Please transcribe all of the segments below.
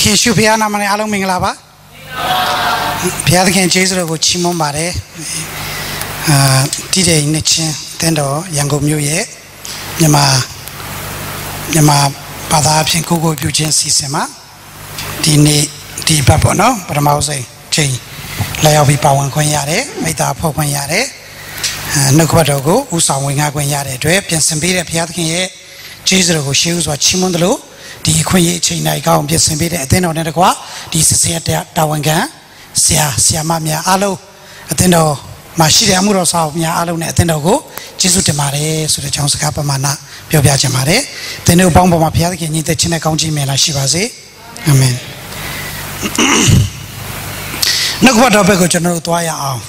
ခင်ရှုဖျားနာမနဲ့အားလုံးမင်္ဂလာပါဘုရားသခင်ကျေးဇူးတော်ကိုချီးမွမ်းပါတယ်တည်တဲ့နှစ်ချင်းတင်းတော်ရန်ကုန်မြို့ရဲ့မြန်မာဘာသာအဖြစ်ကိုပြုခြင်းစီစဉ်မှာဒီနေ့ဒီဘက်ပေါ့နော်ပထမဆုံးချိန်လာရောက်ပြီးပါဝင်ခွင့်ရတယ်မိသားဖွဲ့ခွင့်ရတယ်နှုတ်ကပတ်တော်ကိုဥဆောင်ဝင်ငါခွင့်ရတဲ့အတွက်ပြင်ဆင်ပေးတဲ့ဘုရားသခင်ရဲ့ကျေးဇူးတော်ကိုရှေးဥစွာချီးမွမ်းတယ်လို့ဒီခွင့်ရအချိန်တိုင်းကောင်းပြင်ဆင်ပေးတဲ့အသင်းတော်နဲ့တကွာဒီစစ်ဆေးတာဝန်ခံဆရာမများအားလုံးအသင်းတော်မှာရှိတဲ့အမှုတော်ဆောင်များအားလုံးနဲ့အသင်းတော်ကိုကျေးဇူးတင်ပါတယ်ဆိုတဲ့အကြောင်းစကားပမာဏပြောပြချင်ပါတယ်သင်တို့ပေါင်းပေါ်မှာဘုရားသခင်ညီသက်ချင်းနဲ့ကောင်းချီးမင်္ဂလာရှိပါစေအာမင်နှုတ်ကပတ်တော်ဘက်ကိုကျွန်တော်တို့သွားရအောင်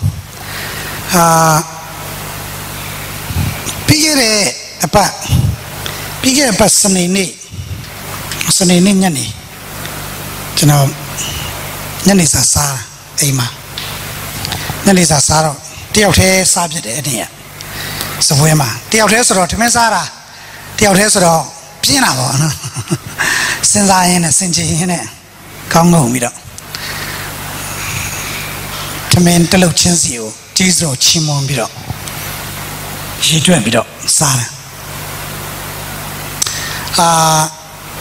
ပြီးခဲ့တဲ့အပတ်စနေနေ့ညနေကျွန်တော်ညနေစာစားအိမ်မှာညနေစာစားတော့တယောက်တည်းစားဖြစ်တယ်အဲ့ဒီကစပွဲမှာတယောက်တည်းဆိုတော့ထမင်းစားတာတယောက်တည်းဆိုတော့ပြင်းတာပေါ့နော်စဉ်းစားရင်းနဲ့စင်ကြင်ရင်းနဲ့ကောင်းကုန်ပြီးတော့ထမင်းတလုတ်ချင်းစီကိုကျေးဇူးတော်ချီးမွမ်းပြီးတော့ရေတွက်ပြီးတော့စားတယ်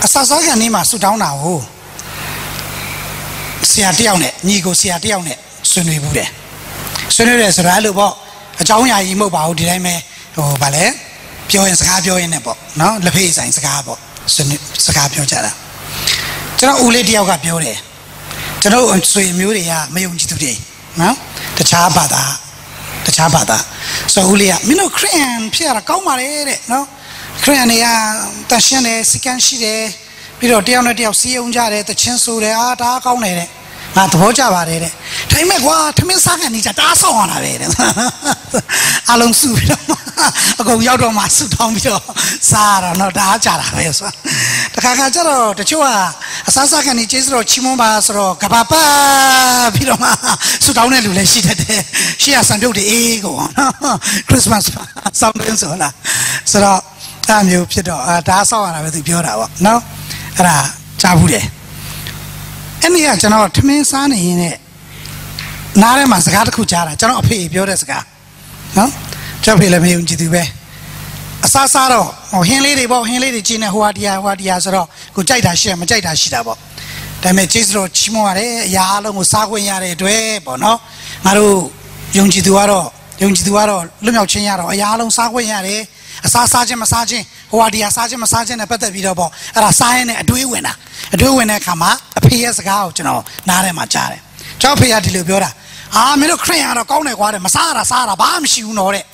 အစစားကနေမှဆူတောင်းတာကိုဆရာတယောက်နဲ့ညီကိုဆရာတယောက်နဲ့ဆွေးနွေးဘူးတယ်ဆွေးနွေးတယ်ဆိုတော့အဲ့လိုပေါ့အကြောင်းအရာကြီးမဟုတ်ပါဘူးဒီတိုင်းပဲဗာလဲပြောရင်စကားပြောရင်လည်းပေါ့နော်လက်ဖေးဆိုင်စကားပေါ့ဆွေးနွေးစကားပြောကြတာကျွန်တော်ဦးလေးတယောက်ကပြောတယ်ကျွန်တော်ဆွေမျိုးတွေကမယုံကြည်သူတွေနော်တခြားဘာသာဆိုဦးလေးကမင်းတို့ခရစ်ယာန်ဖြစ်ရတာကောင်းပါလေတဲ့နော်ခရစ်ယာန်တွေကတန်ရှင်းတယ်စကန်ရှိတယ်ပြီးတော့တယောက်နဲ့တယောက်စီးအောင်ကြတယ်တချင်းဆိုတယ်ဒါကောင်းတယ်တဲ့ငါသဘောကျပါတယ်တဲ့ဒါပေမဲ့ကွာထမင်းစားကန်နေကြတားဆောင်ရတာပဲတဲ့အလုံးစုပြီးတော့အကုန်ရောက်တော့မှဆူတောင်းပြီးတော့စားရတော့ဒါကြတာပဲဆိုတခါကျတော့တချို့ကအစားစားကန်နေကျေးဇူးတော်ချီးမွမ်းပါဆိုတော့ကဘာပါပြီးတော့မှဆူတောင်းတဲ့လူလည်းရှိတတ်တယ်ရှေ့ကစံပြုတ်တွေအေးကုန်ခရစ်စမတ်ဆောင်းတင်ဆိုလားဆိုတော့အဲ့မျိုးဖြစ်တော့ဒါဆောက်ရတာပဲသူပြောတာပေါ့နော်အဲ့ဒါကြားဘူးတယ်အဲ့ဒီကကျွန်တော်ထမင်းစားနေရင်နဲ့နားထဲမှာစကားတစ်ခုကြားတာကျွန်တော်အဖေပြောတဲ့စကားနော်ကျွန်တော်ဖေလည်းမယုံကြည်သူပဲအစားစားတော့ဟင်းလေးတွေပေါ့ဟင်းလေးတွေကျင်းနေဟိုဟာဒီယာဆိုတော့ကိုကြိုက်တာရှိတယ်မကြိုက်တာရှိတာပေါ့ဒါပေမဲ့ကျေးဇူးတော်ချီးမွမ်းရတယ်အရာအလုံးကိုစားခွင့်ရတဲ့အတွက်ပေါ့နော်ငါတို့ယုံကြည်သူကတော့လွတ်မြောက်ခြင်းရတော့အရာအလုံးစားခွင့်ရတယ်အစားခြင်းမစားခြင်းဟိုဟာဒီယာစားခြင်းမစားခြင်းနဲ့ပတ်သက်ပြီးတော့ပေါ့အဲ့ဒါစားရင်လည်းအတွေးဝင်တဲ့အခါမှာအဖေရဲ့စကားကိုကျွန်တော်နားထဲမှာကြားတယ်ကျွန်တော်အဖေကဒီလိုပြောတာမင်းတို့ခရစ်ယာန်တော့ကောင်းတယ်ကွာတဲ့မစားရတာဘာမှမရှိဘူးနော်တဲ့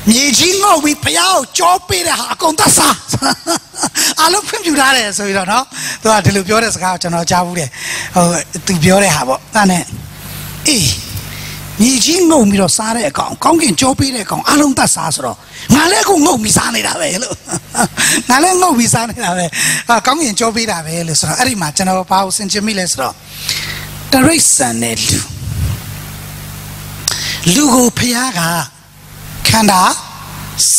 မြေကြီးငုတ်ပြီးဖယားကိုကြောပေးတဲ့ဟာအကုန်သတ်စားအလုံးဖွင့်ပြထားတယ်ဆိုပြီးတော့နော်သူကဒီလိုပြောတဲ့စကားကိုကျွန်တော်ကြားဘူးတယ်သူပြောတဲ့ဟာပေါ့အဲ့နဲ့မြေကြီးငုတ်ပြီးတော့စားတဲ့အကောင်ကောင်းကင်ကြောပေးတဲ့အကောင်အလုံးသတ်စားဆိုတော့ငါလည်းအခုငုတ်ပြီးစားနေတာပဲလို့ငါလည်းငုတ်ပြီးစားနေတာပဲကောင်းကင်ကြောပေးတာပဲလို့ဆိုတော့အဲ့ဒီမှာကျွန်တော်ဘာကိုစင်ချင်မိလဲဆိုတော့တရိတ်ဆန်တဲ့လူကိုဖျားကခန္ဓာ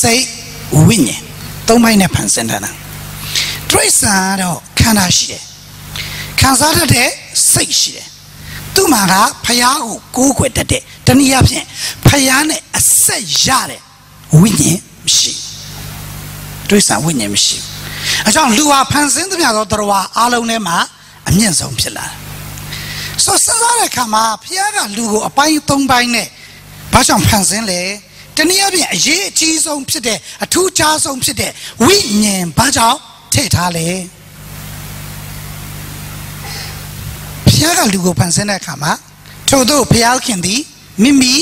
စိတ်ဝိညာဉ်သုံးပိုင်းနဲ့ဖန်ဆင်းထားတာတရိတ်ဆန်တော့ခန္ဓာရှိတယ်ခံစားတတ်တဲ့စိတ်ရှိတယ်သူ့မှာကဖျားကိုကိုးကွယ်တတ်တဲ့တနည်းအားဖြင့်ဖျားနဲ့အဆက်ရတဲ့ဝိညာဉ်မရှိတရိတ်ဆန်ဝိညာဉ်မရှိအကြောင်းလူဟာဖန်ဆင်းသမျှသောတရားဝါအားလုံးထဲမှာအမြင့်ဆုံးဖြစ်လာတယ်ဆိုစဉ်းစားတဲ့အခါမှာဖျားကလူကိုအပိုင်း၃ပိုင်းနဲ့ဘာကြောင့်ဖန်ဆင်းလဲတနည်းအားဖြင့်အရေးအကြီးဆုံးဖြစ်တဲ့အထူးခြားဆုံးဖြစ်တဲ့ဝိညာဉ်ဘာကြောင့်ထည့်ထားလဲဖျားကလူကိုဖန်ဆင်းတဲ့အခါမှာထို့သောဖျားခင်သည်မိမိ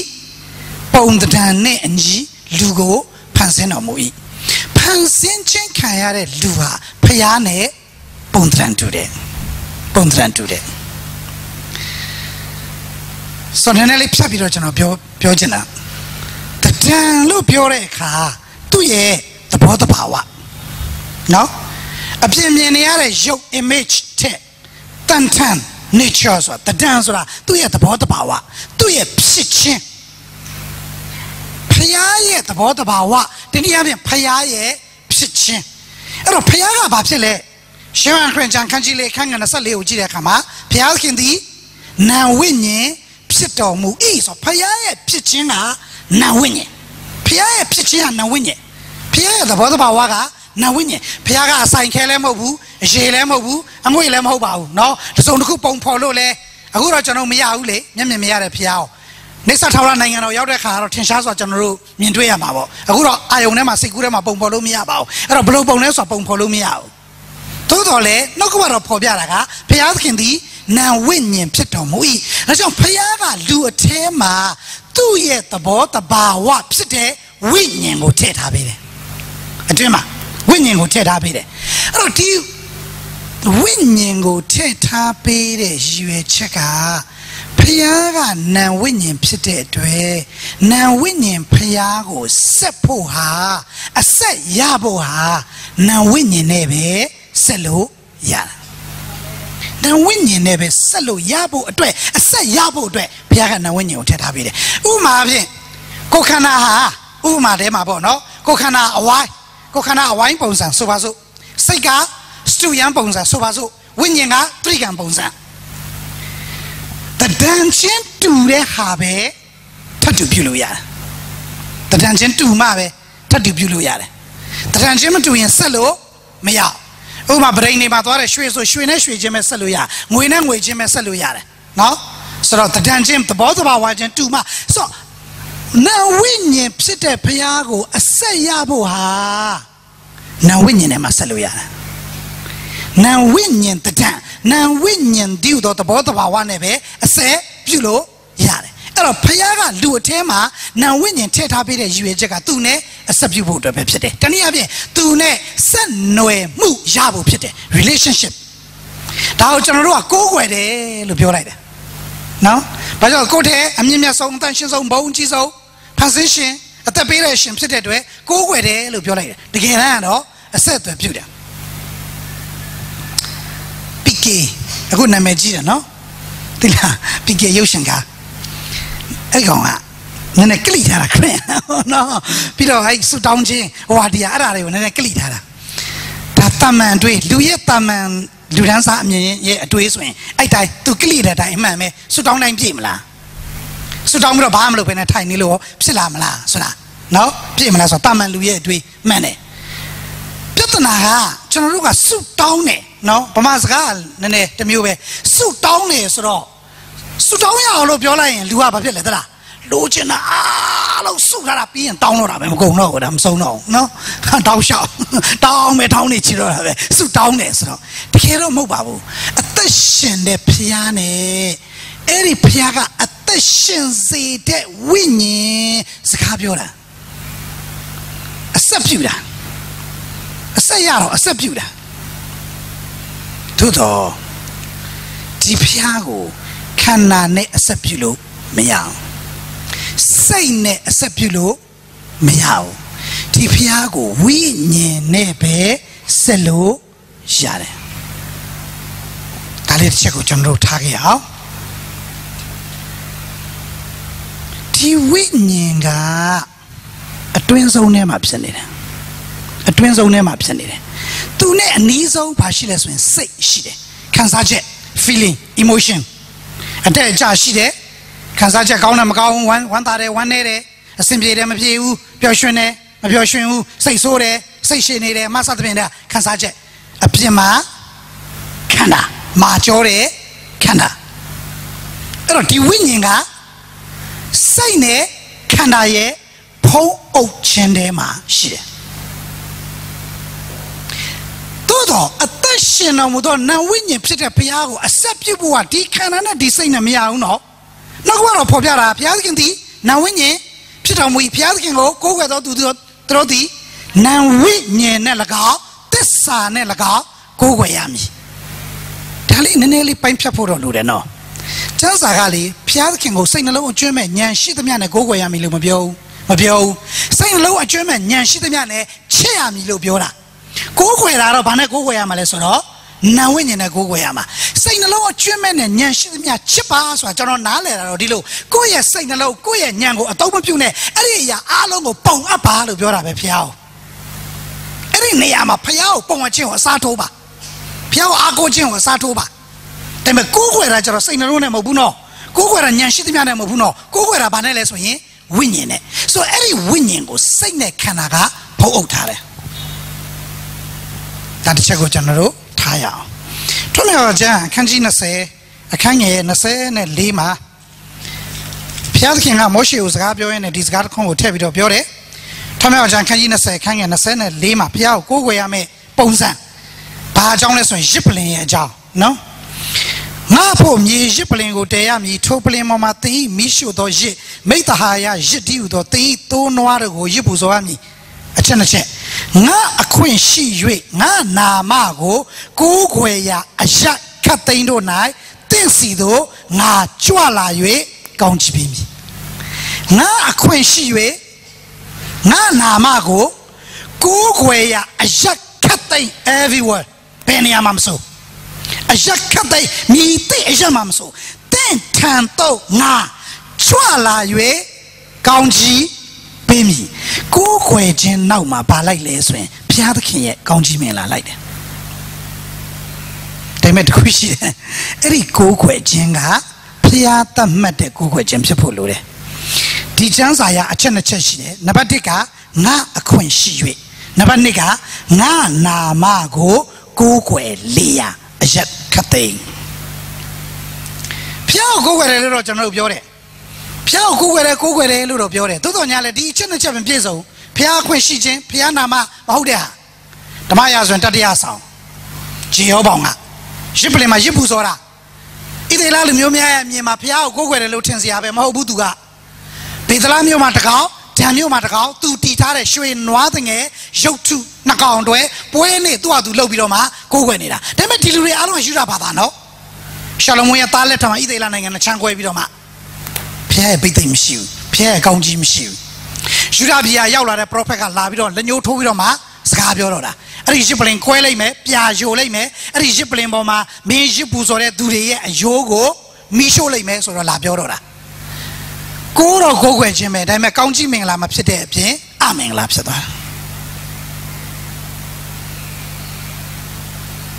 ပုံသဏ္ဍာန်နဲ့အညီလူကိုဖန်ဆင်းတော်မူ၏ဖန်ဆင်းခြင်းခံရတဲ့လူဟာဖျားနဲ့ပုံသဏ္ဍာန်တူတယ်ဆိုတော့လည်းဖြတ်ပြီးတော့ကျွန်တော်ပြောချင်တာတဏ္ဍာန်လို့ပြောတဲ့အခါသူ့ရဲ့သဘောတဘာဝနော်အပြင်မြင်နေရတဲ့ရုပ် image တဲ့တန်ထန် nature ဆိုတာတဏ္ဍာန်ဆိုတာသူ့ရဲ့သဘောတဘာဝသူ့ရဲ့ဖြစ်ခြင်းဖျားရဲ့သဘောတဘာဝတနည်းအားဖြင့်ဖျားရဲ့ဖြစ်ခြင်းအဲ့တော့ဖျားကဘာဖြစ်လဲ Shaman Cranjan Kanjile Kangan Saleo Jida Kama, Piakin the Nawinye, Pito Mu East or Paya Pichina, Nawinye. Pia Pichina Nawinye. Pia the Bodabawaga, Nawinye. Piaga Sain Kelemobu, Jelemobu, and Willem Hobau. No, the Sonukupon Polole, Agura Jano Miaule, Yamia Piao. Next time I know your car or 10 shots of General Minduya Mabo. Agura Ionema Sigurama Pompolomiao, and a blue bonus of Pompolomiao. Totally, no go out of Pobiaraga, Piakin the now winning Pitomui. As your Piaga do a tema, 2 years the boat, the bar, what city, winning will take habit. A dreamer, winning will take habit. Oh, do you winning will take habit? You a checker. Piaga now winning pite dwe now winning piago sepoha a set yaboha now winning nebe selo ya now winning nebe selo yabo dwe a set yabo dwe piaga now winning tetabide uma bien kokana ha uma de ma bo no kokana awai ponsan so baso saiga stu yan ponsan so baso winning ga 3 kan ponsan the dancing to the habe Tatubuya. The dancing to Mabe Tatubuya. The dancing to in Salo, Maya. Oh, my brain about what I should so Shwinish Jim Saluya. Winning with Jim Saluya. No? So the dancing, the both of our watching to Ma. So now when you sit a piago, a say yaboha. Now when you name a Saluya. Now when you the dance. Now when you do the both of our one a say, Pulo, Yare. A Piaga do a tema, now when you take up it as you a jagatune, a subject of Pepsi. Taniabe, Tune, San Noe, Mu, Jabu Pite, relationship. Tao General go with it, Lupio. No? But I'll go there, I mean, your song, tensions on bone, chiso, position, at the operation, sit that way, go with it, Lupio. The Ganano, a set of beauty. A good name, no? Pique Yoshinga. I go on. Then a glitter. No, Peter, I so down or the other and a glitter. Tataman, do it, do yet, Taman, do dance at me, yet to his way. I die to glitter, I mammy, so down I'm Pimla. So down with a bomb loop in a tiny low, Psilamala, so no, Pimla, so Taman, Louis, do many. Pitanaha, General, suit down it. No, Pamasgal, Nene, the Mube, suit down is raw. Suit down all of your line, Luaba Pilatra. Lugina, I'll suit up and down I'm going no, I'm so no, down shop, down me down it, suit down is raw. The hero mobile, attention the piano, Eri Piaga, attention the dead winning Scabula. A subjuda. A sayaro, a subjuda. Tudo Tipiago Cana ne sepulo meow. Say ne sepulo meow. Tipiago we nebe selo jare. Talit Chaco General Tagia Ti winninga a twins own name absent. A twins own name absent. To ne nizo pashiles when say shide. Kansaje feeling, emotion. A day jashide. Kansaja kauna macau one tare, one nere, a simply them a pew, Pioshune, a Pioshun, say sore, say shenere, Masatmina, Kansaje, a pima, Kana, Majore, Kana. Roti winninga, say ne, Kanaye, po o chendema shide. Attention on now when you sit a piano, accept you what he cannot design a meow no. No one of Popiara, Piaginti, now when ye sit on we Piagin go without to do Troti, now when ye Nelaga, this son Nelaga, go Guayami. Telling nearly Pine Chapuro Ludeno. Just a galley, Piagin go sing a low German, Yan Shitamiana go Guayami Lumabio, Mabio, sing low a German, Yan Shitamiane, Cheami Lubiola. Go where Arabana go where Malesoro, now when you go where Ma. Say the low German and Yanshimia Chipas or General Nale or Dilo, go ya say the low, go ya Yango, a Tomo Pune, Elia Alongo Pong up out of your Piao. Erinayama Piao, Pongacho, Satoba. 飘阿哥见我杀猪吧，但没过过来叫做谁能弄那么不孬，过过来年纪的面那么不孬，过过来把那来说人文人呢，所以这里文人个谁来看那个跑欧他嘞？但是这个讲的喽，他呀，他们要讲看见那些，看见那些那礼嘛，平时看看某些有自家表演的，自家看我特别多表的，他们要讲看见那些，看见那些那礼嘛，平时过过也没本身，把将来说日不灵也讲，喏。我婆米日不灵个这样米，抽不灵妈妈等于米修到日，没得哈呀日丢到等于多拿的个日不说米，真的是。我困喜悦，我拿马个古怪呀，日看等到来，等时都我抓来月讲几遍米。我困喜悦，我拿马个古怪呀，日看等 everywhere， 别人也蛮说，日看等米的也蛮说，等看到我抓来月讲几。北米，古怪间闹嘛，把来来算，偏的看也讲几面来的，对没得关系的。这里古怪间啊，偏的没得古怪间是破路的。第讲啥呀？真的确实的。那把这个我困喜悦，那把那个我拿马个古怪力呀，日肯定。偏古怪的那种讲的标的。偏古怪的，路都标的，都到年了，你真的这边别走，偏困时间，偏那么好的，他妈也算到底也少，只有帮啊，日不灵嘛，日不说啦，一对拉里面面嘛，偏古怪的路城市下边嘛好不多啊，别的拉面嘛得高，天面嘛得高，都地他的水暖的个，肉出那高多，不会呢多少都路比了嘛，古怪的啦，但没地路的阿龙修啥把单喏，小龙也打了他妈一对拉那个那抢过比了嘛。偏被对唔少，偏講字唔少。蘇拉比亞有來的 prophet 拉比到，人有拖比到嘛，是假表到啦。而日本人乖嚟咩，偏有嚟咩，而日本人冇嘛，每日不做咧，都嚟嘢有個米少嚟咩，所以拉表到啦。嗰度嗰個字咩，但係講字明啦嘛，ဖြစ်တဲ့片阿明啦ဖြစ်သွား。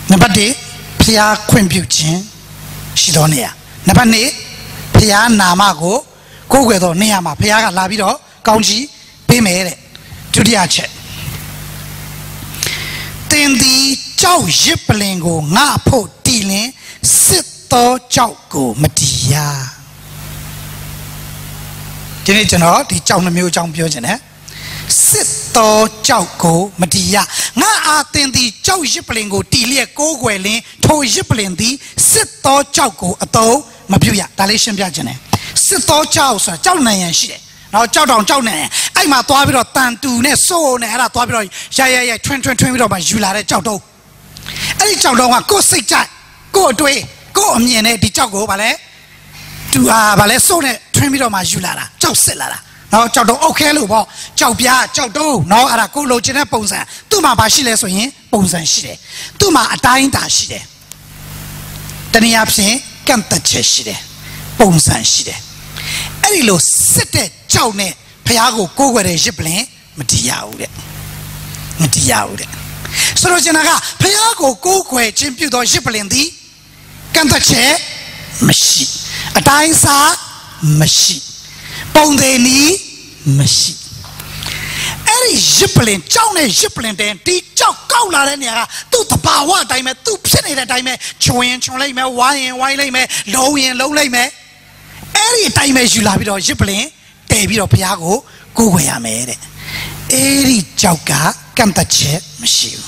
那把啲偏困表情是多呢呀？那把你。พยานามาโกโกเกตเนี่ยมาพยากันลาပြီးတော့ကောင်းကြီးပေးမယ်တဲ့ဒုတိယချက်တင်ဒီကြောက်ရစ်ပလင်ကိုငါဖို့တီလင်စစ်တော်ကြောက်ကိုမတီးရဒီနေ့ကျွန်တော်ဒီကြောက်နှမျိုးအကြောင်းပြောချင်တယ်စစ်တော်ကြောက်ကိုမတီးရငါအားတင်ဒီကြောက်ရစ်ပလင်ကိုတီလျက်ကိုးကွယ်လင်းထိုရစ်ပလင်သည်စစ်တော်ကြောက်ကိုအတော်မပြုတ်ရဒါလေးရှင်းပြခြင်းတယ်စစ်တော်ကြောက်ဆိုတာကြောက်နိုင်ရန်ရှိတယ်နော်ကြောက်တောင်ကြောက်နိုင်ရန်အဲ့မှာသွားပြီးတော့တန်တူနဲ့စိုးနဲ့အဲ့ဒါသွားပြီးတော့ရိုက်ထွန်းပြီးတော့မှယူလာတဲ့ကြောက်တုံးအဲ့ဒီကြောက်တုံးကကိုယ်စိတ်ကြိုက်ကိုယ်အတွေးကိုယ်အမြင်နဲ့ဒီကြောက်ကိုဗာလဲတူဗာလဲစိုးနဲ့ထွန်းပြီးတော့မှယူလာတာကြောက်စစ်လာတာနော်ကြောက်တုံးအုတ်ခဲလို့ပေါ့ကြောက်ပြားကြောက်တုံးနော်အဲ့ဒါကိုလိုချင်တဲ့ပုံစံသူ့မှာဘာရှိလဲဆိုရင်ပုံစံရှိတယ်သူ့မှာအတိုင်းတာရှိတယ်တနည်းအားဖြင့်ကန့်သက်ချက်ရှိတယ်ပုံစံရှိတယ်အဲ့ဒီလိုစစ်တဲ့ကြောက်နဲ့ဖះကိုကိုးကွယ်တဲ့ရစ်ပလင်မတီးရဘူးတဲ့မတီးရဘူးတဲ့ဆိုတော့ကျွန်တော်ကဖះကိုကိုးကွယ်ခြင်းပြုသောရစ်ပလင်သည်ကန့်သက်ချက်မရှိအတိုင်းစားမရှိပုံသေးနီးမရှိအဲ့ဒီရစ်ပလင်ကြောက်နဲ့ရစ်ပလင်တဲ့ဒီကြောက်ကောက်လာတဲ့နေရာကသူ့တဘာဝအတိုင်းပဲသူ့ဖြစ်နေတဲ့အတိုင်းပဲချွင်လိုက်မယ်ဝိုင်းလိုက်မယ်လုံးလိုက်မယ်အဲ့ဒီအတိုင်းပဲယူလာပြီးတော့ရစ်ပလင်တည်ပြီးတော့ဘုရားကိုကိုးကွယ်ရမယ်တဲ့အဲ့ဒီကြောက်ကကန့်သက်ချက်မရှိဘူး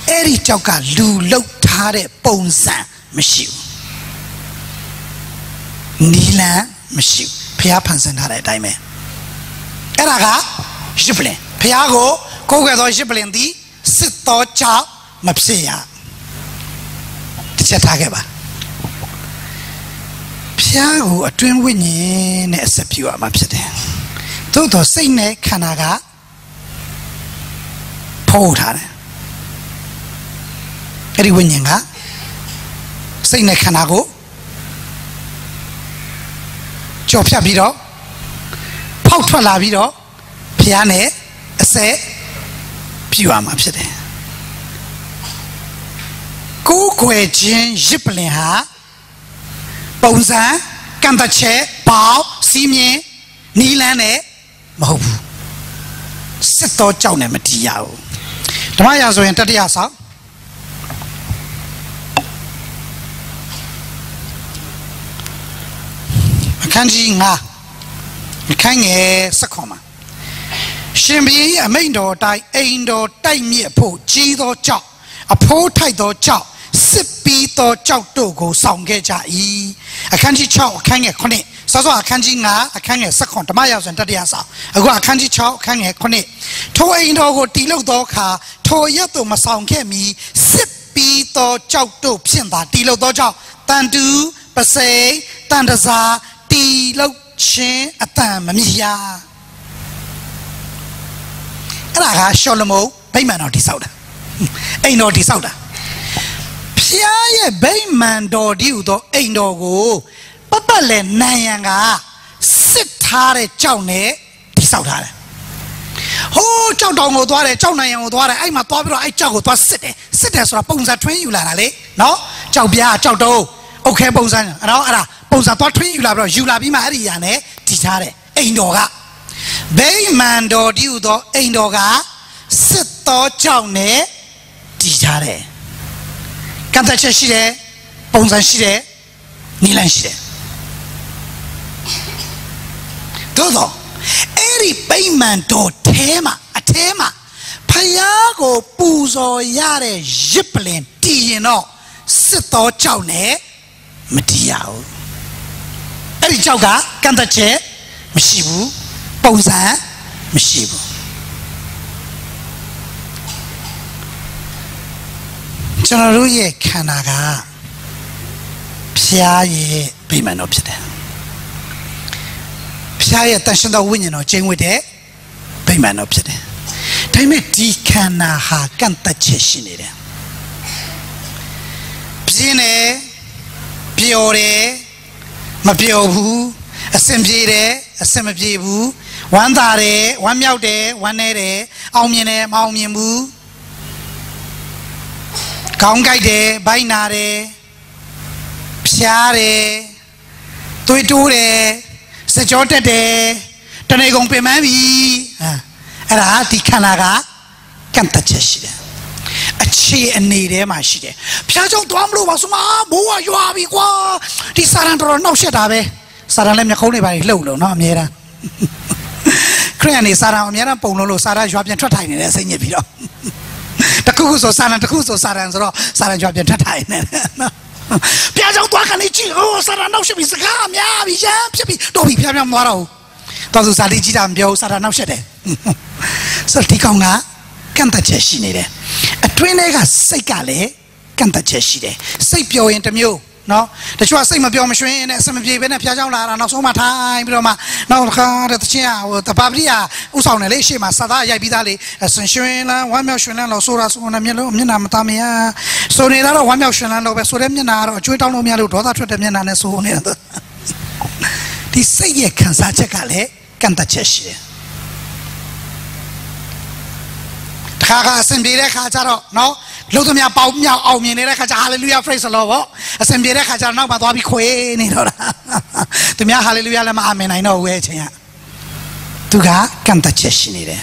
အဲ့ဒီကြောက်ကလူလုတ်ထားတဲ့ပုံစံမရှိဘူးနီလန်မရှိဘူးဘုရားဖန်ဆင်းထားတဲ့အတိုင်းပဲအဲ့ဒါကရစ်ပလင်ဘုရားကိုကိုးကွယ်သောရစ်ပလင်သည်စစ်တော်ကြောက်မဖြစ်ရတစ်ချက်ထားခဲ့ပါဘုရားကိုအတွင်းဝိညာဉ်နဲ့အဆက်ပြုရမှာဖြစ်တယ်သို့တော်စိတ်နဲ့ခန္ဓာကဖိုးထားတယ်အဲ့ဒီဝိညာဉ်ကစိတ်နဲ့ခန္ဓာကိုကြော်ဖြတ်ပြီးတော့ဖောက်ထွက်လာပြီးတော့ဘုရားနဲ့အဆက်ပြုရမှာဖြစ်တယ် ကိုယ်ွယ်ခြင်းရစ်ပလင်ဟာပုံစံကန့်သက်ချက်ပေါက်စီးမြင်နီးလန်းနဲ့မဟုတ်ဘူးစစ်တော်ကြောင့်လည်းမတည်ရဘူးဓမ္မရာဆိုရင်တတိယဆောင်အခန်းကြီး9အခန်းငယ်16မှာရှင်ဘုရင်အမိန့်တော်တိုင်းအိမ်တော်တိုက်မြစ်ဖို့ကြီးသောကြောက်အဖိုးထိုက်သောကြောက်စစ်ပြီးသောကြောက်တို့ကိုဆောင်ခဲ့ကြ၏အခန်းကြီး6အခန်းငယ်9စောစောအခန်းကြီး9အခန်းငယ်16ဓမ္မရာဇဝင်တတိယဆောင်အခုအခန်းကြီး6အခန်းငယ်9ထိုအိမ်တော်ကိုတီလုပ်သောအခါထိုရက်သို့မဆောင်ခဲ့မီစစ်ပြီးသောကြောက်တို့ဖြင့်သာတီလုပ်သောကြောက်တန်တူပစိတန်တစားတီလုပ်ခြင်းအတန်မမြည်ရအဲ့ဒါကရှောလမုန်ဗိမာန်တော်တိဆောက်တာအိမ်တော်တိဆောက်တာဖျားရဲ့ဗိမာန်တော်ဒီဟူသောအိမ်တော်ကိုပတ်ပတ်လဲနိုင်ရန်ကစစ်ထားတဲ့ကြောက်နဲ့တိဆောက်ထားတယ်ဟိုးကြောက်တောင်ကိုသွားတယ်ကြောက်နိုင်ရန်ကိုသွားတယ်အဲ့မှာသွားပြီးတော့အဲ့ကြောက်ကိုသွားစစ်တယ်ဆိုတာပုံစံထွင်းယူလာတာလေနော်ကြောက်ပြားကြောက်တုံးအုတ်ခဲပုံစံအဲ့ဒါပုံစံသွားထွင်းယူလာပြီးတော့ယူလာပြီးမှအဲ့ဒီရန်နဲ့တိထားတယ်အိမ်တော်ကဗိမာန်တော်ဒီဟူသောအိမ်တော်ကစစ်တော်ကြောင့်နဲ့တည်ထားတယ်ကန့်သက်ချက်ရှိတယ်ပုံစံရှိတယ်နီလန်းရှိတယ်သို့သောအဲ့ဒီဗိမာန်တော်အထဲမှာဖယားကိုပူဇော်ရတဲ့ရစ်ပလင်တည်ရင်တော့စစ်တော်ကြောင့်နဲ့မတည်ရဘူးအဲ့ဒီကြောက်ကကန့်သက်ချက်မရှိဘူးပုံစံမရှိဘူးကျွန်တော်တို့ရဲ့ခန္ဓာကဖျားရဲ့ဗိမာန်တော်ဖြစ်တယ်ဖျားရဲ့တန်ရှင်းသောဝိညာဉ်တော်ကျင်းဝတ်တဲ့ဗိမာန်တော်ဖြစ်တယ်ဒါပေမဲ့ဒီခန္ဓာဟာကန့်သက်ချက်ရှိနေတယ်ပြင်းတယ်ပျော်တယ်မပျော်ဘူးအဆင်ပြေတယ်အဆင်မပြေဘူးဝမ်းသာတယ်ဝမ်းမြောက်တယ်ဝမ်းနည်းတယ်အောင်မြင်တယ်မအောင်မြင်ဘူးခေါင်းကိုက်တယ်ဗိုက်နာတယ်ဖျားတယ်သွေးတိုးတယ်စကြောတက်တယ်တနေကုန်ပင်ပန်းပြီအဲ့ဒါဒီခန္ဓာကကန့်သက်ချက်ရှိတယ်အခြေအနေထဲမှာရှိတယ်ဖျားကြောင့်သွားမလို့ပါဆိုမှဘိုးကရွာပြီကွာဒီစာရန်တော်နှောက်ရှက်တာပဲစာရန်လည်းမျက်ခုံးတွေပါလှုပ်လို့နော်အများအားခရစ်ယာန်နေစာရန်အများအားပုံလို့စာရန်ရွာပြန်ထွက်ထိုင်နေတယ်စိတ်ညစ်ပြီးတော့တခုခုဆိုစာရန်တခုဆိုစာရန်ဆိုတော့စာရန်ရွာပြန်ထွက်ထိုင်နေတယ်နော်ဖျားကြောင့်သွားခဏလေးကြည့်စာရန်နှောက်ရှက်ပြီးစကားများပြီရမ်းဖြစ်ပြီးတော်ပြီဖျားမသွားတော့ဘူးတော်စုစာလေးကြည့်တာမပြောစာရန်နှောက်ရှက်တယ်ဆိုဒီကောင်ကကန့်သက်ချက်ရှိနေတယ်အတွင်းထဲကစိတ်ကလည်းကန့်သက်ချက်ရှိတယ်စိတ်ပျော်ရင်တစ်မျိုးနော်တချို့ကစိတ်မပျော်မရွှင်နဲ့အစမပြေဘဲနဲ့ဖျားကြောင်းလာတာနောက်ဆုံးမှထိုင်ပြီးတော့မှနောက်တစ်ခါတချင်းဟိုတပါပရိယာဥဆောင်တယ်လေရှေ့မှာစာသားရိုက်ပြီးသားလေဆင်ရွှင်လန်းဝမ်းမြောက်ရွှင်လန်းလို့ဆိုတာဆိုနေမျက်နှာမသားမရဆိုနေတာတော့ဝမ်းမြောက်ရွှင်လန်းလို့ပဲဆိုတဲ့မျက်နှာကတော့အကျွေးတောင်းလို့မရလို့ဒေါသထွက်တဲ့မျက်နှာနဲ့ဆိုနေတာဒီစိတ်ရဲ့ခံစားချက်ကလည်းကန့်သက်ချက်ရှိတယ်တခါကအစင်ပြေတဲ့ခါကျတော့နော်လို့သူများပေါင်းမြောက်အောင်မြင်နေတဲ့ခါကျဟာလေလုယာ praise the Lord ပေါ့အစင်ပြေတဲ့ခါကျတော့နောက်မှသွားပြီးခွေနေတော့တာသူများဟာလေလုယာလည်းမအာမင်နိုင်တော့ဘူးအချင်းကသူကကန့်သက်ချက်ရှိနေတယ်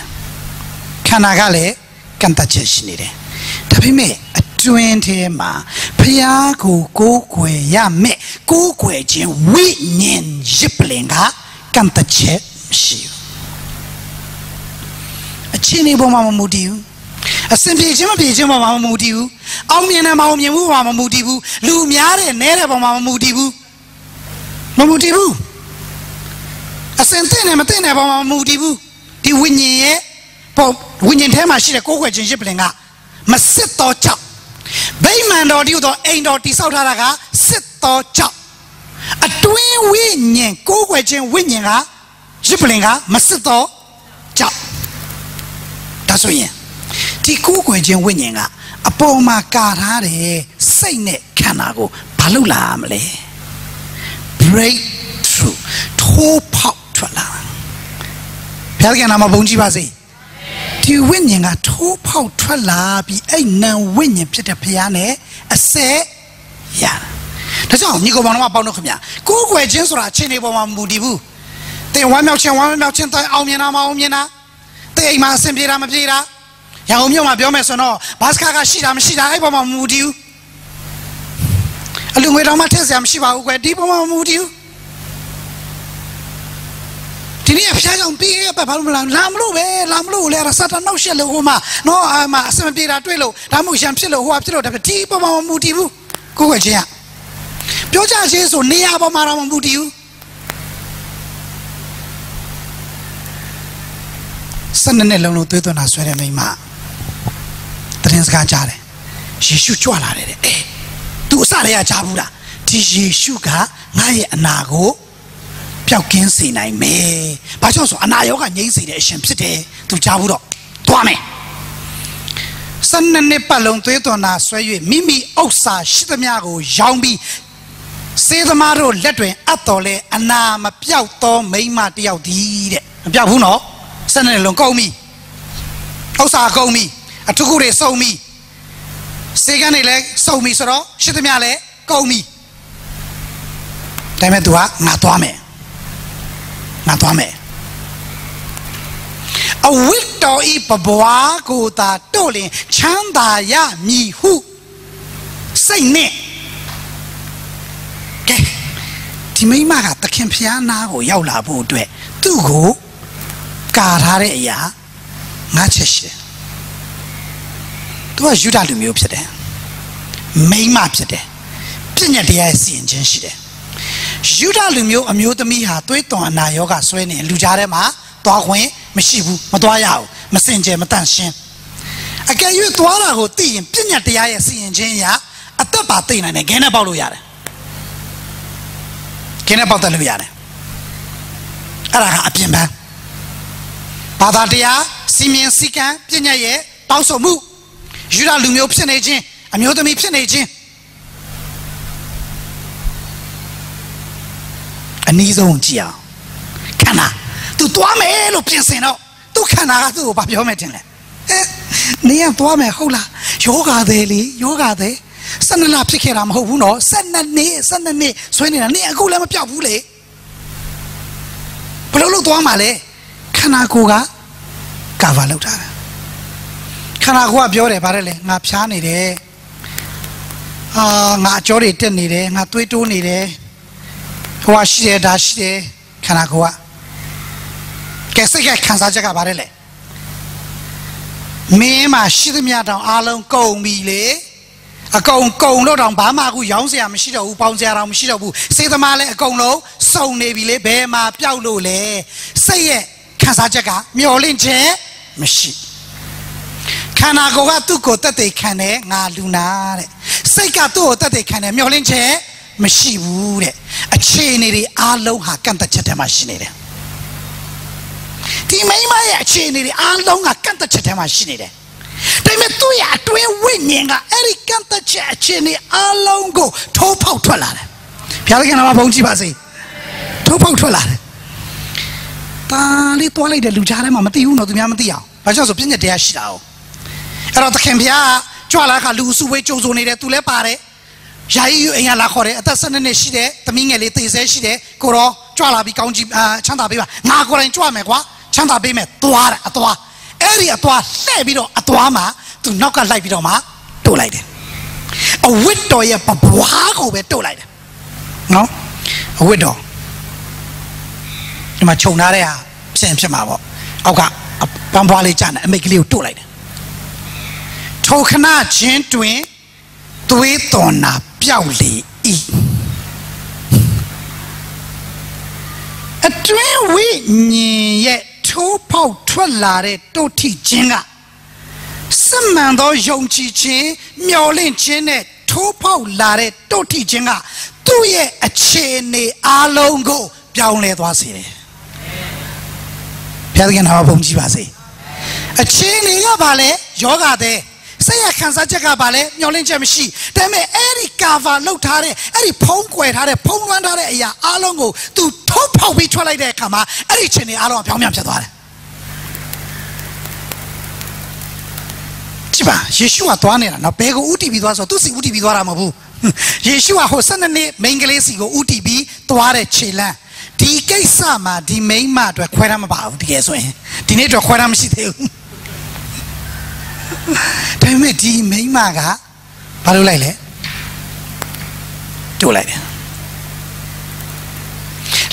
ခန္ဓာကလည်းကန့်သက်ချက်ရှိနေတယ်ဒါပေမဲ့အတွင်းထဲမှာဖျားကိုကိုးကွယ်ရမယ်ကိုးကွယ်ခြင်းဝိညာဉ်ရစ်ပလင်ကကန့်သက်ချက်မရှိဘူးအချင်းဒီပေါ်မှာမမူတည်ဘူးအစင်ပြေခြင်းမပြေခြင်းပေါ်မှာမမူတည်ဘူးအောင်မြင်တယ်မအောင်မြင်ဘူးပေါ်မှာမမူတည်ဘူးလူများတဲ့နဲတဲ့ပေါ်မှာမမူတည်ဘူးအစင်သိနေမသိနေပေါ်မှာမမူတည်ဘူးဒီဝိညာဉ်ရဲ့ပေါ်ဝိညာဉ်ထဲမှာရှိတဲ့ကိုယ်ွယ်ခြင်းရစ်ပလင်ကမစစ်တော့ကြောက်ဗိမာန်တော်ဒီတော့အိမ်တော်တိဆောက်ထားတာကစစ်တော့ကြောက်အတွင်းဝိညာဉ်ကိုယ်ွယ်ခြင်းဝိညာဉ်ကရစ်ပလင်ကမစစ်တော့ကြောက်ဒါဆိုရင်ဒီကိုယ်ွယ်ခြင်းဝိညာဉ်ကအပေါ်မှာကာထားတယ်စိတ်နဲ့ခန္ဓာကိုဘာလို့လာမလဲ break through ထိုးပေါက်ထွက်လာဘုရားကနာမဘုန်းကြီးပါစေဒီ ဒီဝိညာဉ်ကထိုးဖောက်ထွက်လာပြီးအဲ့နံဝိညာဉ်ဖြစ်တဲ့ဘုရားနဲ့အစဲရတာဒါကြောင့်ညီကောင်မောင်တို့ပေါင်းတော့ခင်ဗျာကိုယ်ွယ်ချင်းဆိုတာအချင်းတွေပေါ်မှာမူတည်ဘူးတင်ဝမ်းမြောက်ချင်းတိုင်အောင်မြင်တာမအောင်မြင်တာတဲ့အိမ်မှာအဆင်ပြေတာမပြေတာရန်ကုန်မြို့မှာပြောမယ်ဆိုတော့ဘတ်စကားကရှိတာမရှိတာအဲ့ပေါ်မှာမူတည်ဘူးအလူငွေတော်မှထည့်စရာမရှိပါဘူးကွယ်ဒီပေါ်မှာမူတည်ဘူးဒီနေ့ဖျားကြောင်ပြီးရပါဘာလို့မလာမလို့ပဲလာမလို့လေစတာနောက်ရှက်လို့ဟိုမှာနော်အမအစမပြေတာတွေ့လို့ဒါမှမဟုတ်ရံဖြစ်လို့ဟိုကဖြစ်လို့ဒါဒီပေါ်မှာမူတည်ဘူးကိုယ်ွယ်ချင်းကပြောကြချင်းဆိုနေရာပေါ်မှာတော့မမူတည်ဘူး12နှစ်လုံးသွေးသွင်းတာဆွဲတဲ့မိန်းမတရင်စကားကြားတယ်ယေရှုကြွလာတယ်တဲ့သူအစတည်းကကြားဘူးလားဒီယေရှုကငါရဲ့အနာကိုပျောက်ကင်းစေနိုင်မယ်ဘာကြောင့်ဆိုအနာရောဂါငြိမ်းစေတဲ့အရှင်ဖြစ်တယ်သူကြားဘူးတော့သွားမယ်12နှစ်ပတ်လုံးသွေးသွင်းတာဆွဲ၍မိမိဥစ္စာရှိသမျှကိုရောင်းပြီးစေသမားတို့လက်တွင်အပ်တော်လဲအနာမပြောက်သောမိန်းမတယောက်ဒီတဲ့မပြောက်ဘူးနော်12နှစ်လုံးကုန်ပြီဥစ္စာကုန်ပြီအထုခုတွေစုံပြီစေကန်းတွေလည်းစုံပြီဆိုတော့ရှိသမျှလည်းကုန်ပြီဒါပေမဲ့သူကငါသွားမယ်အဝိတ္တောဤပဘွားကိုသာတို့လင်ချမ်းသာရမည်ဟုစိတ်နဲ့ကဲဒီမိမကသခင်ဖျားနာကိုရောက်လာဖို့အတွက်သူ့ကိုကာထားတဲ့အရာ၅ချက်ရှိတယ်သူကယူဒလူမျိုးဖြစ်တယ်မိန်းမဖြစ်တယ်ပြည့်ညတ်တရားရဲ့စီရင်ခြင်းရှိတယ်ယူဒလူမျိုးအမျိုးသမီးဟာသွေးသွန်အနာရောဂါဆွဲနေလူကြားထဲမှာသွားခွင့်မရှိဘူးမသွားရဘူးမစင်ကြယ်မတန့်ရှင်းအကယ်၍သွားတာကိုသိရင်ပြည့်ညတ်တရားရဲ့စီရင်ခြင်းအရာအသက်ပါသိနိုင်တယ်ခင်းနဲ့ပေါက်လို့ရတယ်ခင်းနဲ့ပေါက်တယ်လို့ရတယ်အဲ့ဒါကအပြင်ပန်းဘာသာတရားစီမင်းစည်းကမ်းပြည့်ညတ်ရဲ့တောင်းဆိုမှုယူဒလူမျိုးဖြစ်နေခြင်းအမျိုးသမီးဖြစ်နေခြင်းအနည်းဆုံးကြည့်အောင်ခန္ဓာသူသွားမယ်လို့ပြင်ဆင်တော့သူခန္ဓာကသူ့ကိုဘာပြောမယ်တင်လဲနေရသွားမယ်ဟုတ်လားယောဂသည်လေယောဂသည်12လဖြစ်ခဲ့တာမဟုတ်ဘူးနော်12နှစ်ဆွဲနေတာနေအခုလည်းမပြောက်ဘူးလေဘယ်လိုလုပ်သွားမှာလဲခန္ဓာကိုယ်ကကာဗာလောက်တာခန္ဓာကိုယ်ကပြောတယ်ဗါတယ်လေငါဖျားနေတယ်ငါအကြောတွေတက်နေတယ်ငါသွေးတိုးနေတယ်ဟိုကရှိတယ်ဒါရှိတယ်ခန္ဓာကိုယ်ကကဲစိတ်ကခံစားချက်ကဗါတယ်လေမင်းမရှိသမျှတောင်အားလုံးကုန်ပြီလေအကုန်လို့တောင်ဘာမှအခုရောင်းစရာမရှိတော့ဘူးပေါင်စရာတောင်မရှိတော့ဘူးစေသမားလည်းအကုန်လုံးစုံနေပြီလေဘယ်မှာပျောက်လို့လဲစိတ်ရဲ့ခံစားချက်ကမျောလင့်ခြင်းမရှိခန္ဓာကိုယ်ကသူ့ကိုတက်တဲ့ခံတယ်ငါလူနာတဲ့စိတ်ကသူ့ကိုတက်တဲ့ခံတယ်မျောလင့်ခြင်းမရှိဘူးတဲ့အခြေအနေတွေအားလုံးဟာကန့်သက်ချက်ထဲမှာရှိနေတယ်ဒီမိမရဲ့အခြေအနေတွေအားလုံးကကန့်သက်ချက်ထဲမှာရှိနေတယ်ဒါပေမဲ့သူ့ရဲ့အတွင်းဝိညာဉ်ကအဲ့ဒီကန့်သက်ချက်အခြေအနေအားလုံးကိုထိုးဖောက်ထွက်လာတယ်ဘုရားသခင်ကဘုန်းကြီးပါစေထိုးဖောက်ထွက်လာတယ်တာလေးတွားလိုက်တဲ့လူကြားထဲမှာမသိဘူးနော်သူများမသိအောင်ဘာကြောင့်ဆိုပြည့်ညက်တရားရှိတာ哦အဲ့တော့သခင်ဘုရားကြွလာခါလူစုဝေးကြိုးစုံနေတယ်သူလည်းပါတယ်ယာယီယူအိမ်ကလာခေါ်တယ်အသက်12နှစ်ရှိတယ်သမီးငယ်လေးသေဆဲရှိတယ်ကိုရောကြွလာပြီးကောင်းကြီးချမ်းသာပေးပါငါကိုယ်တိုင်ကြွမယ်ကွာချမ်းသာပေးမယ်သွားတယ်အသွားအဲ့ဒီအသွားလှည့်ပြီးတော့အသွားမှာသူနောက်ကလိုက်ပြီးတော့မှတို့လိုက်တယ်အဝတ်တော်ရဲ့ပပွားကိုပဲတို့လိုက်တယ်နော်အဝတ်တော်ဒီမှာခြုံထားတဲ့ဟာဖြစ်မှာပေါ့အောက်ကပန်းပွားလေးကျနေအမိတ်ကလေးကိုတို့လိုက်တယ်ထိုခဏချင်းတွင်သွေးသွန်နာပျောက်လေဤအတွင်းဝိညာဉ်ရဲ့ထိုးပေါက်ထွက်လာတဲ့တုတ်ထိခြင်းကစစ်မှန်သောယုံကြည်ခြင်းမျှော်လင့်ခြင်းနဲ့ထိုးပေါက်လာတဲ့တုတ်ထိခြင်းကသူ့ရဲ့အခြေအနေအလုံးကိုပြောင်းလဲသွားစေတယ်ဘုရားသခင်ဘုန်းကြီးပါစေအခြေအနေကဘာလဲယောဂတဲ့စိတ်ရခံစားချက်ကဘာလဲမျောလင့်ချက်မရှိဒါပေမဲ့အဲ့ဒီကာဗာလောက်ထားတဲ့အဲ့ဒီဖုံးကွယ်ထားတဲ့ဖုံးလွှမ်းထားတဲ့အရာအားလုံးကိုသူထုတ်ဖောက်ပြီးထွက်လိုက်တဲ့အခါမှာအဲ့ဒီအခြေအနေအားလုံးကပြောင်းပြန်ဖြစ်သွားတယ်吧？耶稣啊，多年了，那别个乌地比多少，都是乌地比多少嘛不？耶稣啊，好生的呢，每个人是个乌地比多的钱了。第几啥嘛？第每嘛都快他们把第几岁？第那就快他们是的。但是第每嘛个，把路来了，就来了。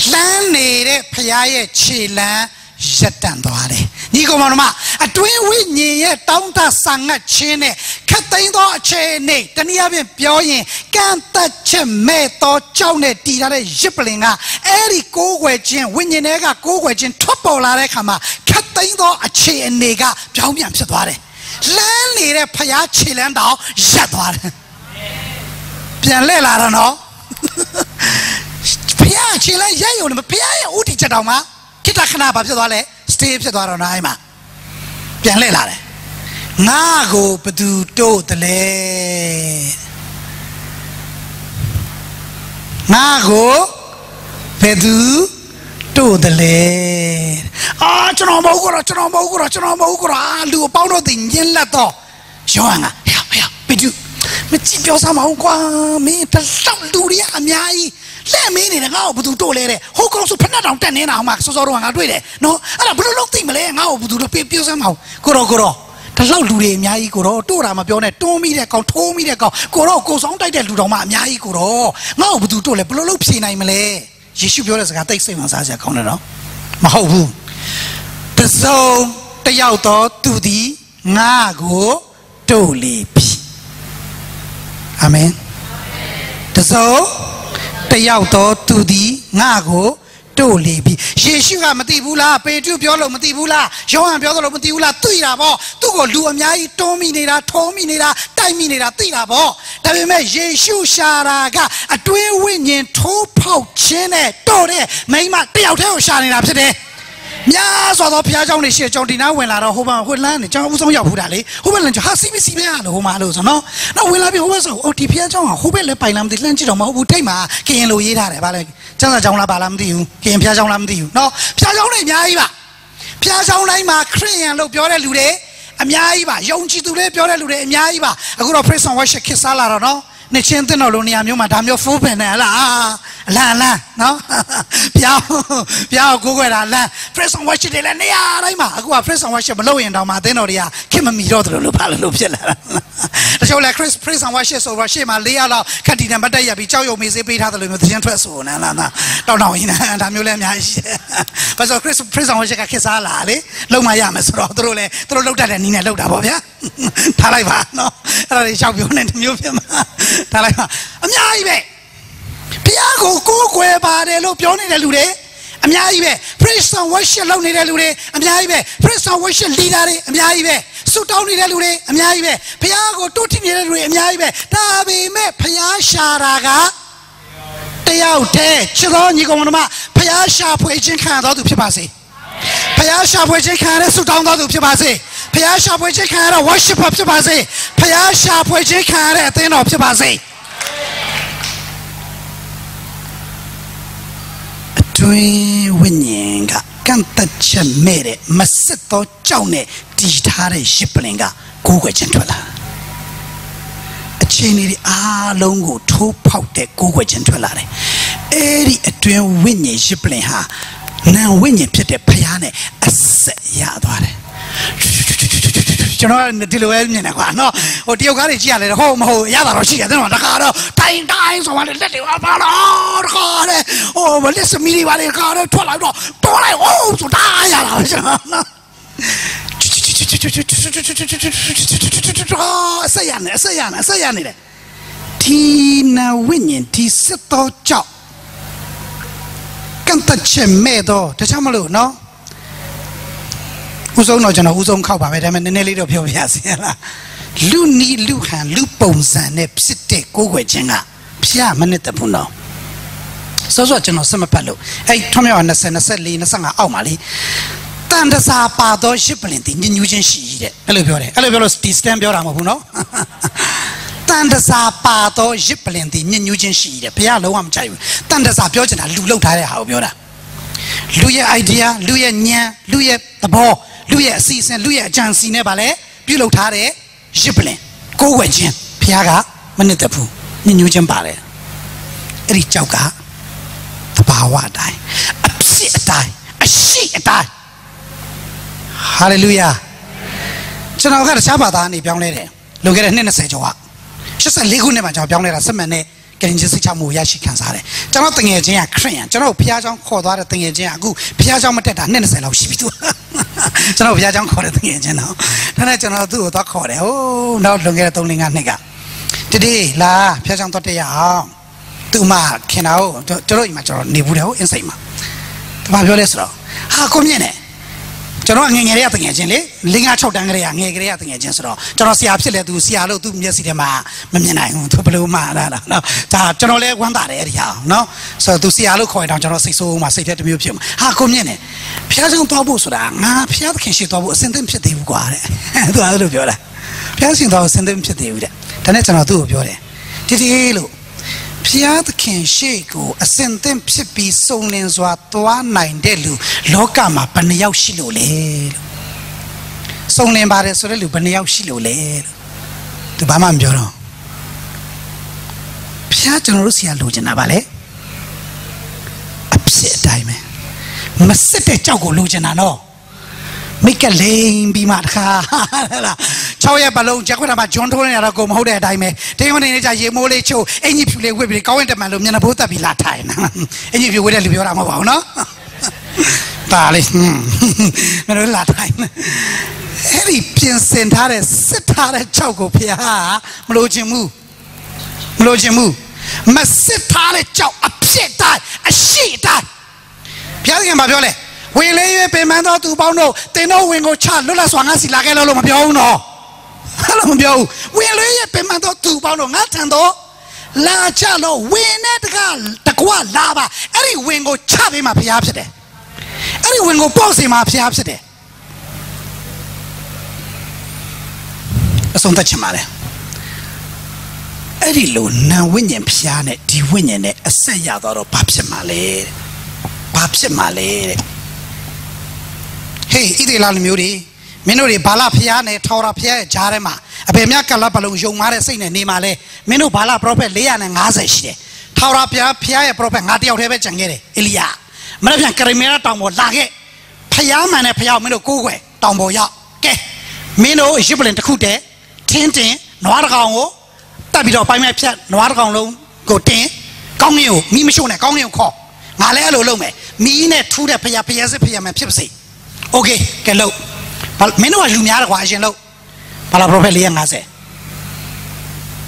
咱那的พญาရဲ့ခြေလမ်းရပ်တန့်သွားတယ်ညီကောင်မတို့အတွင်းဝိညာဉ်ရဲ့တောင်းတဆန်ငတ်ခြင်းနဲ့ခတ်သိမ်းသောအခြေအနေတနည်းအားဖြင့်ပြောရင်ကန့်သက်ချက်မဲ့သောကြောက်နဲ့တည်ထားတဲ့ရစ်ပလင်ကအဲ့ဒီကိုးကွယ်ခြင်းဝိညာဉ်တွေကကိုးကွယ်ခြင်းထွက်ပေါ်လာတဲ့အခါမှာခတ်သိမ်းသောအခြေအနေကပြောင်းပြန်ဖြစ်သွားတယ်လမ်းနေတဲ့ဖျားခြေလမ်းတောင်ရပ်သွားတယ်ပြန်လဲလာတော့နော်ဖျားခြေလမ်းရပ်ရုံနဲ့ဖျားရဲ့ဥတီချက်တောင်မှာခိတခဏဘာဖြစ်သွားလဲ stay ဖြစ်သွားတော့နိုင်မှာပြန်လဲလာတယ်ငါကိုဘသူတို့တလဲငါကိုဘသူတို့တလဲကျွန်တော်မဟုတ်ကတော့ကျွန်တော်မဟုတ်ကတော့ကျွန်တော်မဟုတ်ကတော့လူအပေါင်းတော့တင်ညင်းလက်တော့ယောဟန်ကဟဲ့ဘသူမကြည့်ပြောစမ်းမအောင်ကွာမင်းတလောက်လူတွေအများကြီးလက်မင်းနေတယ်ငါ့ကိုဘသူတို့လဲတဲ့ဟိုကောင်ဆိုဖက်နှက်တောင်တက်နေတာဟိုမှာစောစောတော့ငါတွေ့တယ်နော်အဲ့ဒါဘယ်လိုလုပ်သိမလဲငါ့ကိုဘသူတို့ပြောစမ်းမအောင်ကိုတော့တလောက်လူတွေအများကြီးကိုတော့တို့တာမပြောနဲ့တွန်းမိတဲ့ကောင်ထိုးမိတဲ့ကောင်ကိုတော့ကိုဆောင်တိုက်တဲ့လူတော်မှအများကြီးကိုတော့ငါ့ကိုဘသူတို့လဲဘယ်လိုလုပ်ဖြေနိုင်မလဲယေရှုပြောတဲ့စကားတိတ်စိတ်ဝင်စားစရာကောင်းတယ်နော်မဟုတ်ဘူးတစုံတယောက်တော့သူသည်ငါကိုတို့လေပြီအာမင်တစုံတယောက်တော့သူသည်ငါကိုတို့လေပြီယေရှုကမသိဘူးလားပေတရုပြောလို့မသိဘူးလားယောဟန်ပြောလို့မသိဘူးလားသိတာပေါ့သူ့ကိုလူအများကြီးတွန်းမိနေတာထုံးမိနေတာတိုက်မိနေတာသိတာပေါ့ဒါပေမဲ့ယေရှုရှာတာကအတွင်းဝိညာဉ်ထိုးဖောက်ခြင်းနဲ့တော့တဲ့မိန်းမတယောက်တည်းကိုရှာနေတာဖြစ်တယ်များစွာသောဘုရားကျောင်းတွေရှိကြောင်းဒီနားဝင်လာတော့ဟိုဘက်ဟိုလမ်းနေကျောင်းဦးဆုံးရောက်ဘူးတာလေဟိုဘက်လမ်းကျောင်းဟာစီဘီစီပဲလို့ဟိုမှာလို့ဆိုနော်နောက်ဝင်လာပြီးဟိုဘက်ဆိုဒီဘုရားကျောင်းဟာဟိုဘက်လည်းပိုင်လာမသိလှမ်းကြည့်တော့မဟုတ်ဘူးထိတ်မှာကရင်လိုရေးထားတယ်ဗါလဲကျမ်းစာကျောင်းလားဗါလားမသိဘူးကရင်ဘုရားကျောင်းလားမသိဘူးနော်ဘုရားကျောင်းတွေအများကြီးပါဘုရားကျောင်းတိုင်းမှာခရစ်ယာန်လို့ပြောတဲ့လူတွေအများကြီးပါယုံကြည်သူတွေပြောတဲ့လူတွေအများကြီးပါအခုတော့ praise and worship ခစ်စားလာတော့နော်နေချင်းတဲ့တော်လိုနေရာမျိုးမှာဒါမျိုးဖိုးပင်နေလားအလန်းနော်ပြောင်းကိုကိုွယ်တာလန်း praise and worship တွေလည်းနေရာတိုင်းမှာအခုက praise and worship မလုပ်ရင်တောင်မှအသင်းတော်တွေကခင်မမီတော့တယ်လို့ဘာလို့ဖြစ်လာတာတချို့လည်း praise and worship ဆိုတော့ရှေ့မှာ4ရက်လောက်ခက်တီနဲ့မတက်ရပြီးကြောက်ရွံ့မေးစေးပေးထားတယ်လို့မျိုးသင်းထွက်ဆိုနေလားတောင်းရင်ဒါမျိုးလည်းအများကြီးရှိတယ်ဘာလို့ praise and worship ကခက်စားလာလေလုံမရမယ်ဆိုတော့သူတို့လောက်တတ်တဲ့နီးနဲ့လောက်တာပေါ့ဗျာထားလိုက်ပါနော်အဲ့ဒါတွေရှောက်ပြောနေမျိုးဖြစ်မှာထားလိုက်ပါအများကြီးပဲဘုရားကိုကိုးကွယ်ပါတယ်လို့ပြောနေတဲ့လူတွေအများကြီးပဲ praise and worship လုပ်နေတဲ့လူတွေအများကြီးပဲ praise and worship leader တွေအများကြီးပဲဆုတောင်းနေတဲ့လူတွေအများကြီးပဲဘုရားကိုတိုးတိနေတဲ့လူတွေအများကြီးပဲဒါပေမဲ့ဘုရားရှာတာကတယောက်တည်းချစ်တော်ညီကောင်တို့ဘုရားရှာဖွေခြင်းခံတော်သူဖြစ်ပါစေဘုရားရှာဖွေခြင်းခံရတဲ့ဆုတောင်းတော်သူဖြစ်ပါစေဘုရားရှာဖွေခြင်းခံရတဲ့ worship ဖြစ်ပါစေဘုရားရှာဖွေခြင်းခံရတဲ့အသင်းတော်ဖြစ်ပါစေအတွင်းဝိညာဉ်ကကန့်သက်ချက်မဲ့တဲ့မစစ်သောကြောက်နဲ့တည်ထားတဲ့ရစ်ပလင်ကကိုးကွယ်ခြင်းထွက်လာအခြေအနေတွေအားလုံးကိုထိုးဖောက်တဲ့ကိုးကွယ်ခြင်းထွက်လာတယ်အဲ့ဒီအတွင်းဝိညာဉ်ရစ်ပလင်ဟာနာဝိညာဉ်ဖြစ်တဲ့ဖခင်နဲ့အဆက်ရသွားတယ်ကျွန်တော်ဒီလိုပဲမြင်တယ်ကွာနော်ဟိုတယောက်ကားတွေကြည့်ရတယ်ဟုတ်မဟုတ်ရတာတော့ရှိတယ်တဲ့တော့တခါတော့တိုင်းဆိုမှလက်တွေပါတော့တခါတဲ့ဟိုလက်စမီတွေပါလေတခါတော့ထွက်လာတော့ပေါ်လိုက်အိုးဆိုတာရတာပဲကျွန်တော်နော်ဆက်ရနေတယ်ဒီနာဝိညာဉ်ဒီစစ်တော်ကြောင့်ကန့်သက်ချက်မဲ့တော့တခြားမလို့နော်ဦးဆုံးတော့ကျွန်တော်ဦးဆုံးခောက်ပါပဲဒါပေမဲ့နည်းနည်းလေးတော့ပြောပြရစီလားလူနီလူဟန်လူပုံစံနဲ့ဖြစ်တဲ့ကိုယ်ွယ်ခြင်းကဖျားမနဲ့တဘူးနော်စောစောကျွန်တော်စမပတ်လို့အဲ့ထွန်းမြောက်20 24 25အောက်မှာလေတန်တစာပါတော့ရှစ်ပလင်တင်ညညူးချင်းရှိတဲ့အဲ့လိုပြောတယ်အဲ့လိုပြောလို့ဒီစတန်ပြောတာမဟုတ်ဘူးနော်တန်တစာပါတော့ရစ်ပလင်တင်ညညူးချင်းရှိတယ်ဘုရားလုံးဝမကြိုက်ဘူးတန်တစာပြောချင်တာလူလောက်ထားတဲ့ဟာကိုပြောတာလူရဲ့ idea လူရဲ့ဉာဏ်လူရဲ့သဘောလူရဲ့အစီအစဉ်လူရဲ့အကြံစီနဲ့ဗာလဲပြုလုပ်ထားတဲ့ရ Jibbling, go away, Jim, Piaga, Manitapu, New Jambale. Richoka, the Bawa die, a psi die, a she die. Hallelujah. So now I got a Sabbath, young lady. Look at a Nina Sejoa. Just a legal name of young lady, some man. Can you see Chamu Yashi Kansare? Jonathan Jaya Crane, General Piajan called out a thing Jaya Gu, Piajan Mateta, Nensa Shibitu. General Piajan called a thing, you know. Then I general do a talk call. Oh, no, don't get a tolling a nigga. Today, La Piajan Totea, Tuma, Kenao, Toroimacho, Nibudo, and Sama. Tomabiolesro. How come in it? General Ningating Agent, Lingacho Dangria, Negating Agents, General Siapsile to Sialo to Yasidema, Mamina, to Paluma, no, General Wanda area, no? So to Sialo Coin, General Siso, my city museum. How come in it? Piazon Tobusura, Piaz can she to send them to the Guare, to other Viola. Piazin to send them to the Tanetana do Viola. Did he look? Piat can shake a sentence pipi solens what one nine delu, locama, Paniao Shilole. Solen Baresolu, Paniao Shilole. The Bamam Joro Piat and Russia Lujanabale. Upset time. Must sit a choco Lujanano. Make a lame be mad. Choya balloon, Jacquama, John Tornado, go hold a dime. They want to say, Mole Cho, and if you will be going to Malumina Bota be Latin. And if you will leave your arm, no? Darling, no Latin. Harry Pinsentare, Setare Choco Pia, Mlojimu, Massitare Chow, upset die, a sheet die. Piagan Babiole. We lay a payment to Bono, they know when go chat, Lula Swanasi like a Lomabio. Hello, we lay a payment to Bono, Natando, La Chalo, Winnet, the Qua Lava, any wing go chat him up the upset. Any wing go post him up the upset. Son Tachamare. Eddie Luna, Winyan Piano, the winning it, a sayador of Papsimale. Hey, Idilal Muri, Minuri Bala Piane, Tora Pia, Jarema, a Bemiaka Lapalo, Jomare Sing and Nimale, Minu Bala Prope, Lian and Gazashi, Tora Pia, Pia, Prope, Nadia Revangere, Ilia, Maravian Carimera Tombo Lage, Payam and a Pia Mino Kuwe, Tombo Ya, Ke, Mino, Jibble and Kute, Tintin, Noargango, Tabido Pamapia, Noargango, Gotin, Gongyu, Mimishuna, Gongyu Ko, Malelo Lome, Mine, Tuda Pia Piazza Pia Pipsi. Okay, get low. But Meno Lumiar was in low. Palapropelian has it.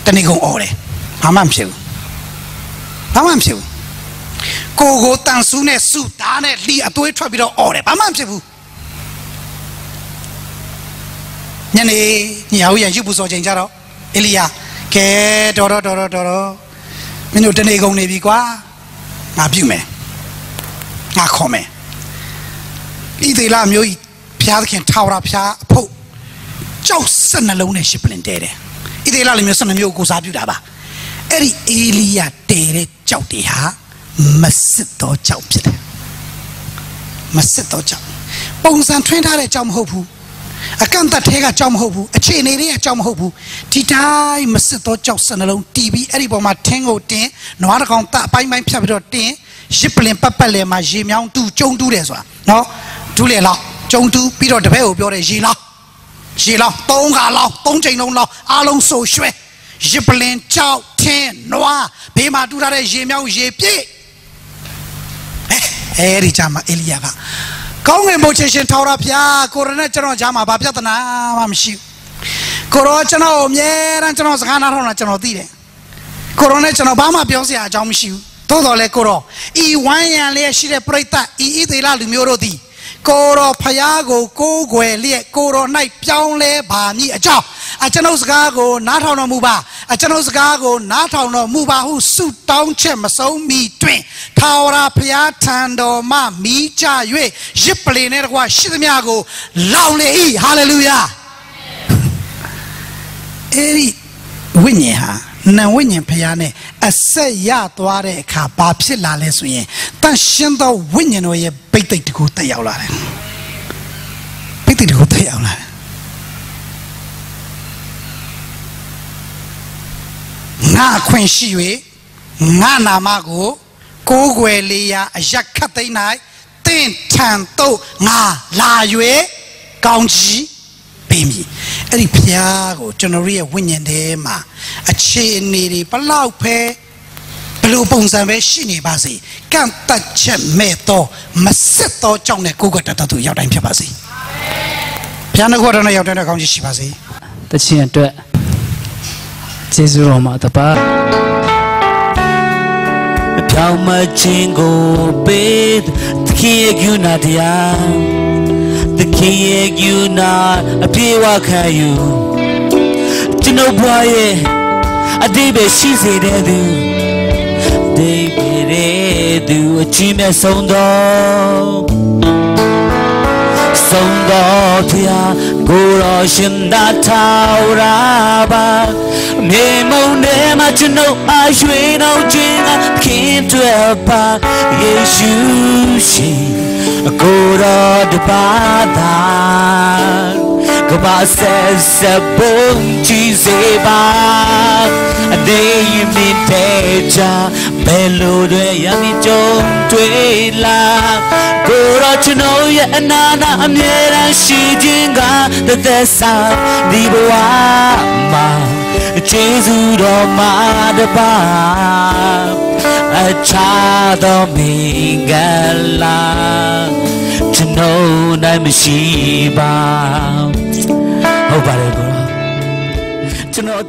Then he go ore. Amamsu. Go Tansune, Sutane, Lee, a toy trabido ore. Amamsu. Yane, Yahuya Jubuso Jaro, Elia, Ke Doro. Minu Tenego Neviqua, Abume. Akome. Either lam you Pia can tower up Pia Po. Johnson alone ship in dere. Either lam you son of you goes abudaba. Eri Elia dere Joutia, Massito Joupsit. Massito Jou. Bones and 20 Jom Hopu. A canta take a Jom Hopu, a chain area Jom Hopu. Tita Massito Johnson alone, TB, Eriboma Tango Tin, no other contact by my Piabito Tin, Shipping Papale, my Jimian to John do this one. No? Julia, John do Peter the Bell, your Gila. Gila, Don't allow, don't chain on law, alone so sweet. Jippelin, Chow, Tin, Noah, Pema do that Jimian Jepi. Eri Jama Eliava. Kong and Bochation Tower Pia, Coronation Jama, Babiatana, Mamshi. Corochano, Yerantanos Hana Chano Dide. Coronation Obama Biosia, Jamshu. Todo le coro. I wanya le shire preta. I ite la lumiro di. Coro payago go gue coro night pion le bani a job. A chanos gago, not on a muba. A chanos gago, not on a muba who suit down chem so me twin. Taura piatando ma mi cha yue. Jippling it was shitmiago. Loudly, hallelujah. Eri winyeha. Na winning piane, a say ya to are a capapsilla less win. Tashendo winning or a big to go to Yaula. Big to go to Yaula. ngã khuyên sĩ về ngã nam go cố quê lia giặc khát tây này tên thằng tô ngã là về cao chí bề mi ấy phía go cho nó riêng vinh nhân thế mà chế này đi bắt lao phê Blue bông sang về xin đi bác sĩ, càng tận chân mẹ to, mà xét to trong này cô có đặt tụi yêu đánh phía bác sĩ. Phía nó có nó yêu đánh nó không chỉ bác sĩ. Tất nhiên đấy, Giêsu mà tập ba. Piao mà chính go bed, khi you na dia, khi you na apiwa kayu, chino boye, adibe shize dedu. Để từ chim mẹ sông đó thì cô lo xin đã thao ra ba mẹ mong để mà chân đâu ai suy đâu chuyện khi tôi ba Giêsu cô đó được ba ta cô ba sẽ bông chỉ dễ ba để mình thế cha bello đuôi yami trong tuổi la cô đó chân ơi na na mẹ đang si jinga để sa đi qua mà Giêsu đó mà được ba cha đó mình gala chân ơi nay mình si ba oh bà đây cô chân ơi